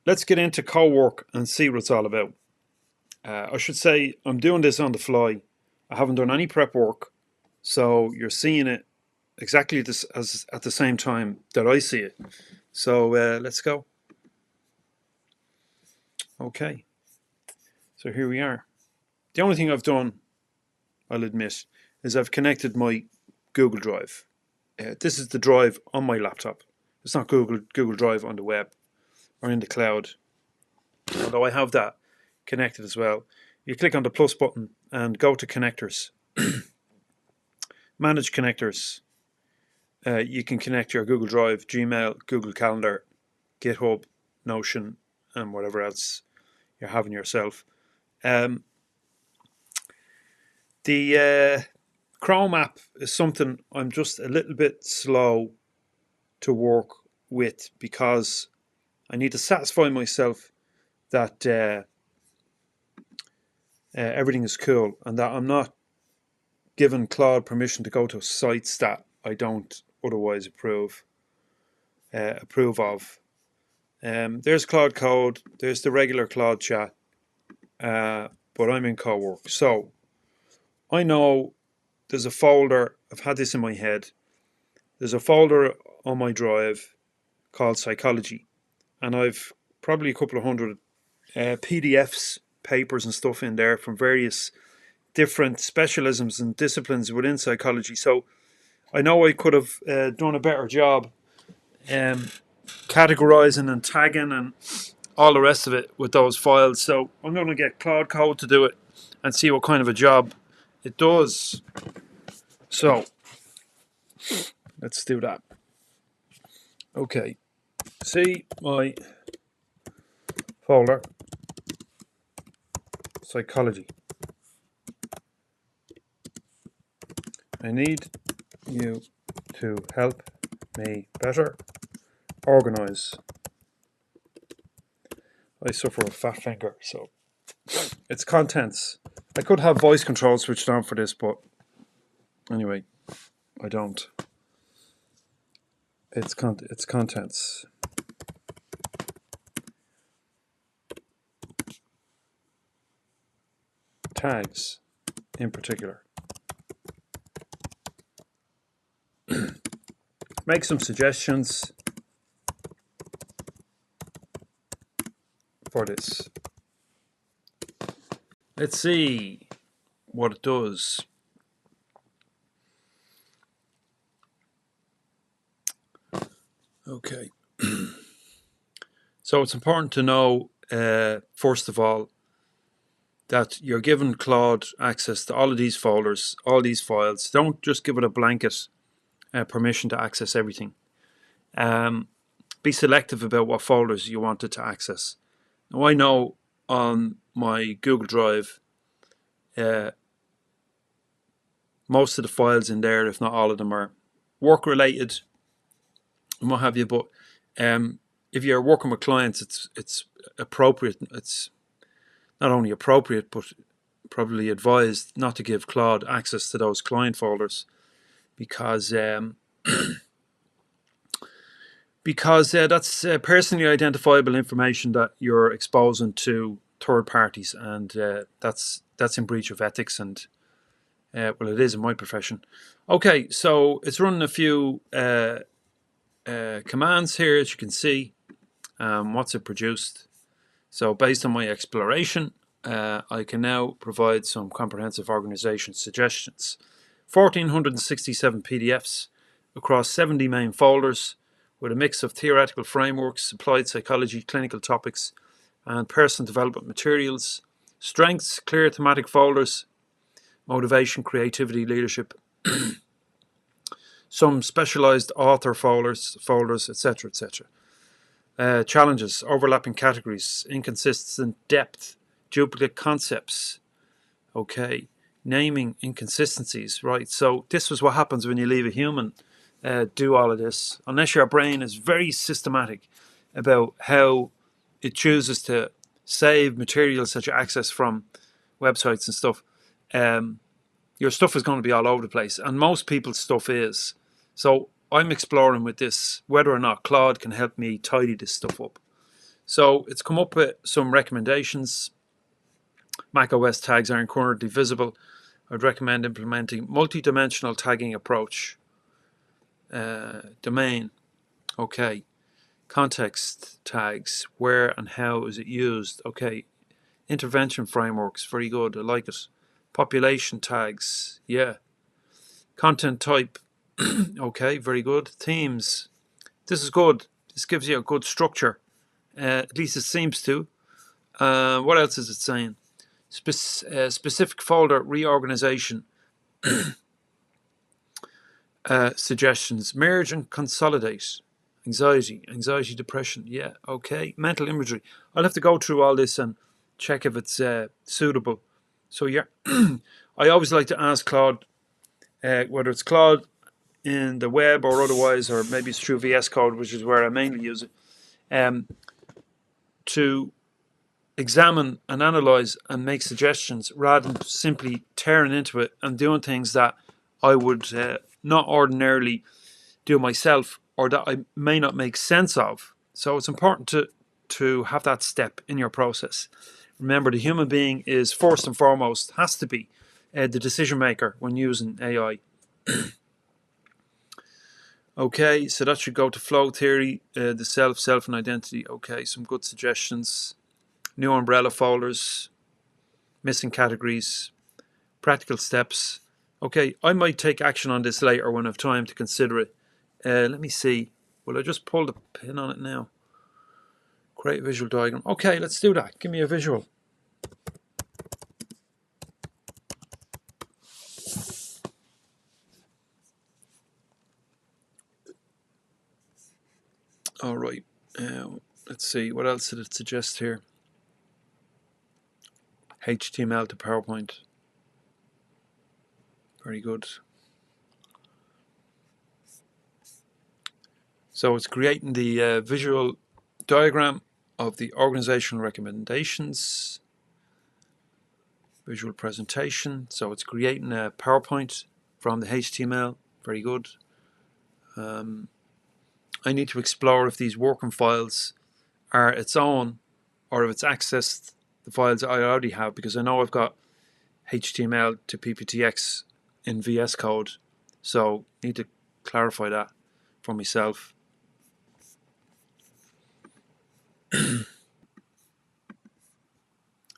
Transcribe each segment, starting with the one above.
let's get into Cowork and see what it's all about. I should say I'm doing this on the fly. I haven't done any prep work, so you're seeing it exactly this as at the same time that I see it. So let's go. Okay, so here we are. The only thing I've done, I'll admit, is I've connected my Google Drive. This is the drive on my laptop. It's not Google Drive on the web or in the cloud, although I have that connected as well. You click on the plus button and go to connectors. Manage connectors. You can connect your Google Drive, Gmail, Google Calendar, GitHub, Notion, and whatever else you're having yourself. The Chrome app is something I'm just a little bit slow to work with because I need to satisfy myself that everything is cool and that I'm not giving Claude permission to go to sites that I don't otherwise approve of. There's Claude Code, there's the regular Claude chat, but I'm in Cowork. So I know there's a folder, I've had this in my head, there's a folder on my drive called Psychology, and I've probably a couple of hundred PDFs, papers and stuff in there from various different specialisms and disciplines within psychology. So I know I could have done a better job categorizing and tagging and all the rest of it with those files. So I'm going to get Claude Code to do it and see what kind of a job it does. So let's do that. Okay, see my folder, Psychology. I need you to help me better organize. I suffer with fat finger, so it's contents. I could have voice control switched on for this, but anyway, I don't. It's contents. Tags, in particular. Make some suggestions for this. Let's see what it does. Okay. So it's important to know, first of all, that you're giving Claude access to all of these folders, all these files. Don't just give it a blanket permission to access everything. Be selective about what folders you want it to access. Now I know on my Google Drive, most of the files in there, if not all of them, are work related and what have you. But if you're working with clients, it's appropriate. It's not only appropriate, but probably advised not to give Claude access to those client folders because that's personally identifiable information that you're exposing to third parties, and that's in breach of ethics, and well, it is in my profession. Okay, so it's running a few commands here, as you can see. What's it produced? So based on my exploration, I can now provide some comprehensive organization suggestions. 1,467 PDFs across 70 main folders with a mix of theoretical frameworks, applied psychology, clinical topics, and personal development materials. Strengths, clear thematic folders, motivation, creativity, leadership. Some specialized author folders, etc., etc. Challenges, overlapping categories, inconsistent depth, duplicate concepts. Okay, naming inconsistencies, right? So this was what happens when you leave a human do all of this. Unless your brain is very systematic about how it chooses to save materials that you access from websites and stuff, your stuff is going to be all over the place, and most people's stuff is. So I'm exploring with this whether or not Claude can help me tidy this stuff up. So it's come up with some recommendations. macOS tags aren't currently visible. I'd recommend implementing multi-dimensional tagging approach. Domain, okay. Context tags, where and how is it used? Okay. Intervention frameworks, very good, I like it. Population tags, yeah. Content type, okay, very good. Themes, this is good. This gives you a good structure. At least it seems to. What else is it saying? Specific folder reorganization. Suggestions, merge and consolidate. Anxiety, depression, yeah, okay. Mental imagery. I'll have to go through all this and check if it's suitable. So yeah, I always like to ask Claude, whether it's Claude in the web or otherwise, or maybe it's through VS Code, which is where I mainly use it, to examine and analyze and make suggestions rather than simply tearing into it and doing things that I would not ordinarily do myself, or that I may not make sense of. So it's important to have that step in your process. Remember, the human being is first and foremost, has to be the decision maker when using AI. Okay, so that should go to flow theory, the self, and identity. Okay, some good suggestions. New umbrella folders, missing categories, practical steps. Okay, I might take action on this later when I have time to consider it. Let me see. Will I just pull the pin on it now? Create a visual diagram. Okay, let's do that. Give me a visual. All right. Let's see. What else did it suggest here? HTML to PowerPoint. Very good. So it's creating the visual diagram of the organizational recommendations, visual presentation. So it's creating a PowerPoint from the HTML. Very good. I need to explore if these working files are its own or if it's accessed the files I already have, because I know I've got HTML to PPTX in VS Code. So I need to clarify that for myself.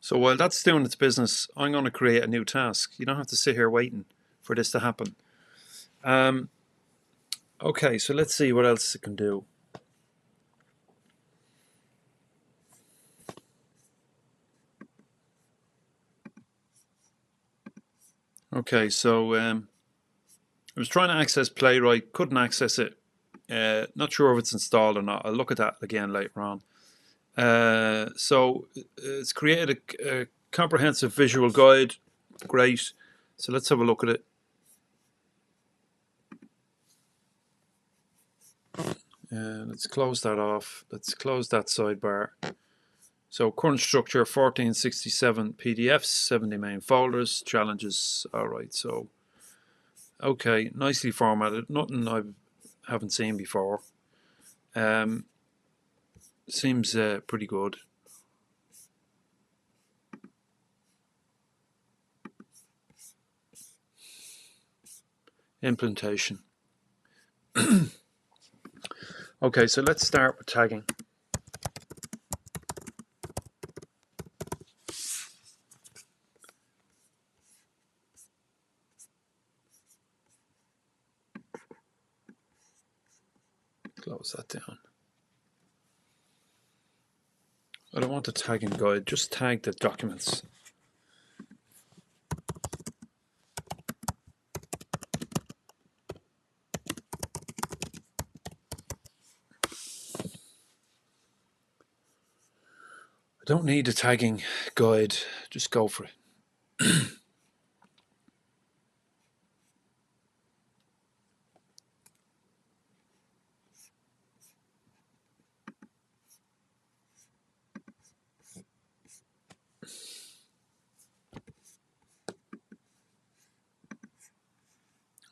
So while that's doing its business, I'm going to create a new task. You don't have to sit here waiting for this to happen. Okay, so let's see what else it can do. Okay, so I was trying to access Playwright, couldn't access it. Not sure if it's installed or not. I'll look at that again later on. So it's created a comprehensive visual guide. Great. So let's have a look at it. Let's close that off. Let's close that sidebar. So current structure, 1467 PDFs, 70 main folders, challenges. All right, so okay, nicely formatted. Nothing I haven't seen before. Seems pretty good. Implementation. Okay, so let's start with tagging. Close that down. I don't want the tagging guide, just tag the documents. I don't need a tagging guide, just go for it.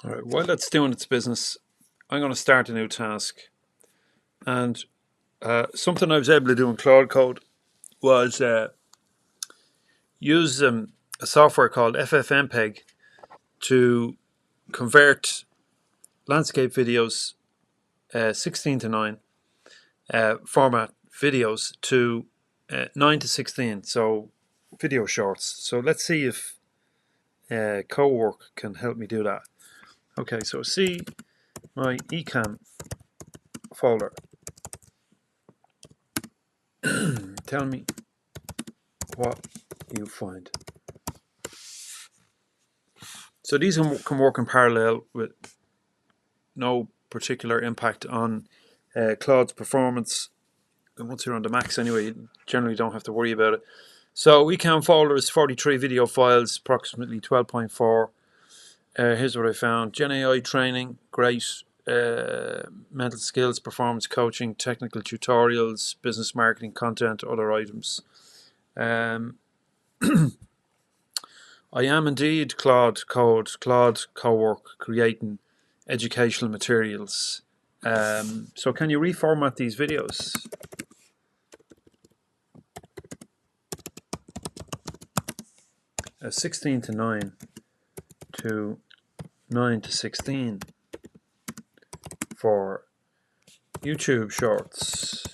All right, while that's doing its business, I'm going to start a new task. And Something I was able to do in Claude Code was use a software called ffmpeg to convert landscape videos 16:9 format videos to 9:16, so video shorts. So let's see if Cowork can help me do that. Okay, so see my Ecamm folder. Tell me what you find. So these can work in parallel with no particular impact on Claude's performance. And once you're on the Macs anyway, you generally don't have to worry about it. So Ecamm folder is 43 video files, approximately 12.4. Here's what I found. Gen AI training, great. Mental skills, performance coaching, technical tutorials, business marketing content, other items. I am indeed Claude Cowork, creating educational materials. So can you reformat these videos? A 16:9 to 9:16 for YouTube Shorts.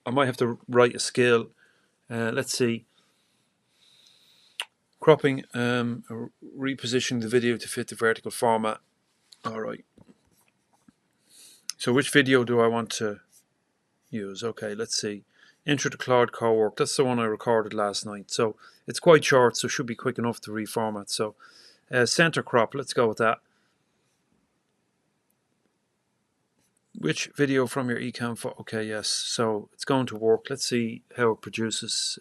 I might have to write a scale. Let's see. Cropping, repositioning the video to fit the vertical format. All right. So which video do I want to use? Okay, let's see. Intro to Claude Cowork. That's the one I recorded last night. So it's quite short, so should be quick enough to reformat. So center crop. Let's go with that. Which video from your Ecamm? Okay, yes. So it's going to work. Let's see how it produces,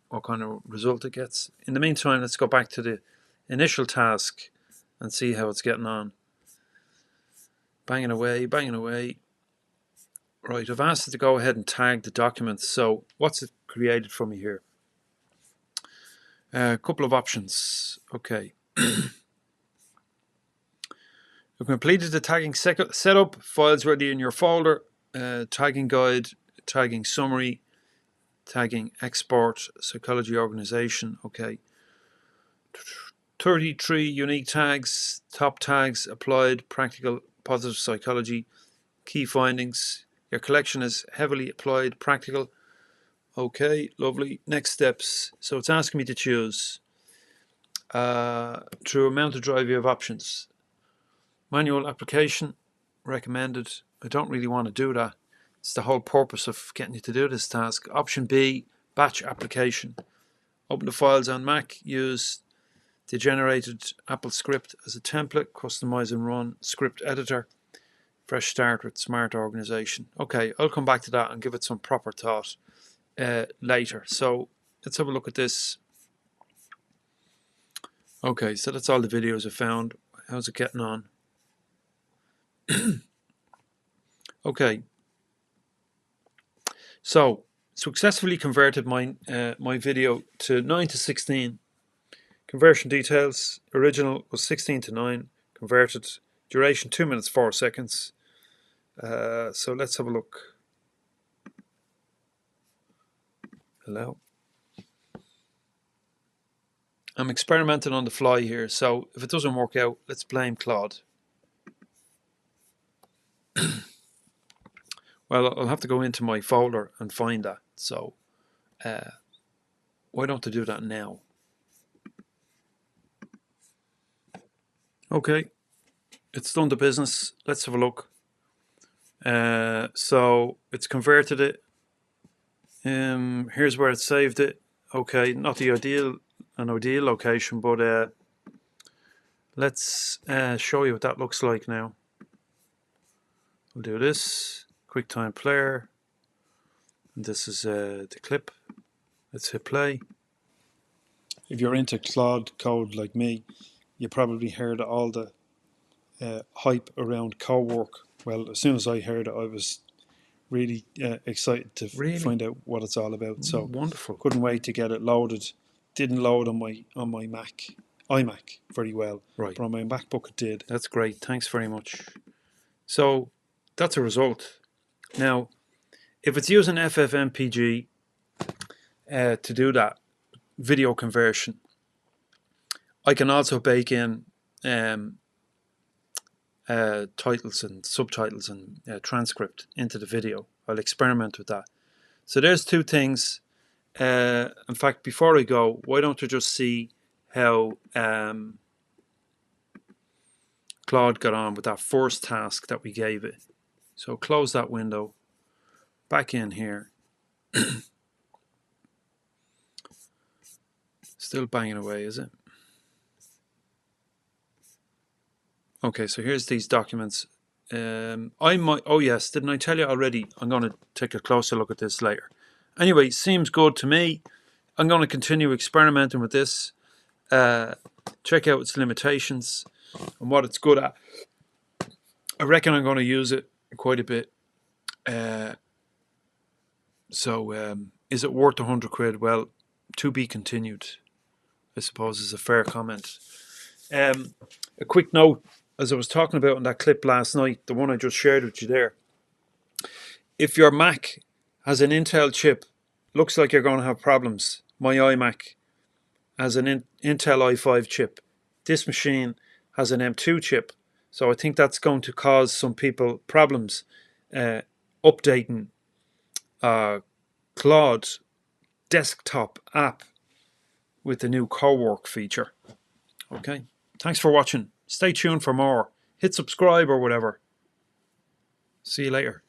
what kind of result it gets. In the meantime, let's go back to the initial task and see how it's getting on. Banging away, banging away. Right, I've asked it to go ahead and tag the documents. So what's it created for me here? A couple of options. Okay. You've completed the tagging setup. Files ready in your folder. Tagging guide, tagging summary, tagging export, psychology organization. Okay. 33 unique tags, top tags applied, practical, positive psychology, key findings. Your collection is heavily applied, practical. Okay, lovely. Next steps. So it's asking me to choose. Through a mounted drive, you have options. Manual application, recommended. I don't really want to do that. It's the whole purpose of getting you to do this task. Option B, batch application. Open the files on Mac, use the generated Apple script as a template, customize and run script editor, fresh start with smart organization. Okay, I'll come back to that and give it some proper thought later. So let's have a look at this. Okay, so that's all the videos I found. How's it getting on? Okay, so successfully converted my my video to 9:16. Conversion details: original was 16:9, converted duration 2 minutes 4 seconds. So let's have a look. Hello. I'm experimenting on the fly here, so if it doesn't work out, let's blame Claude. Well, I'll have to go into my folder and find that. So why don't I do that now? Okay, it's done the business. Let's have a look. So it's converted it. Here's where it saved it. Okay, not the ideal location, but let's show you what that looks like now. We'll do this. QuickTime Player. And this is the clip. Let's hit play. If you're into Claude Code like me, you probably heard all the hype around Cowork. Well, as soon as I heard it, I was really excited to find out what it's all about. So wonderful! Couldn't wait to get it loaded. Didn't load on my iMac very well, right? But on my MacBook it did. That's great. Thanks very much. So that's a result. Now, if it's using ffmpeg to do that video conversion, I can also bake in titles and subtitles and transcript into the video. I'll experiment with that. So there's two things. In fact, before I go, why don't you just see how Claude got on with that first task that we gave it. So close that window, back in here. Still banging away, is it? Okay, so here's these documents. Oh yes, didn't I tell you already? I'm going to take a closer look at this later. Anyway, seems good to me. I'm going to continue experimenting with this. Check out its limitations and what it's good at. I reckon I'm going to use it quite a bit. So is it worth £100? Well, to be continued, I suppose, is a fair comment. A quick note, as I was talking about in that clip last night, the one I just shared with you there. If your Mac has an Intel chip, looks like you're going to have problems. My iMac has an Intel i5 chip. This machine has an M2 chip. So I think that's going to cause some people problems updating Claude desktop app with the new Cowork feature. Okay, thanks for watching. Stay tuned for more. Hit subscribe or whatever. See you later.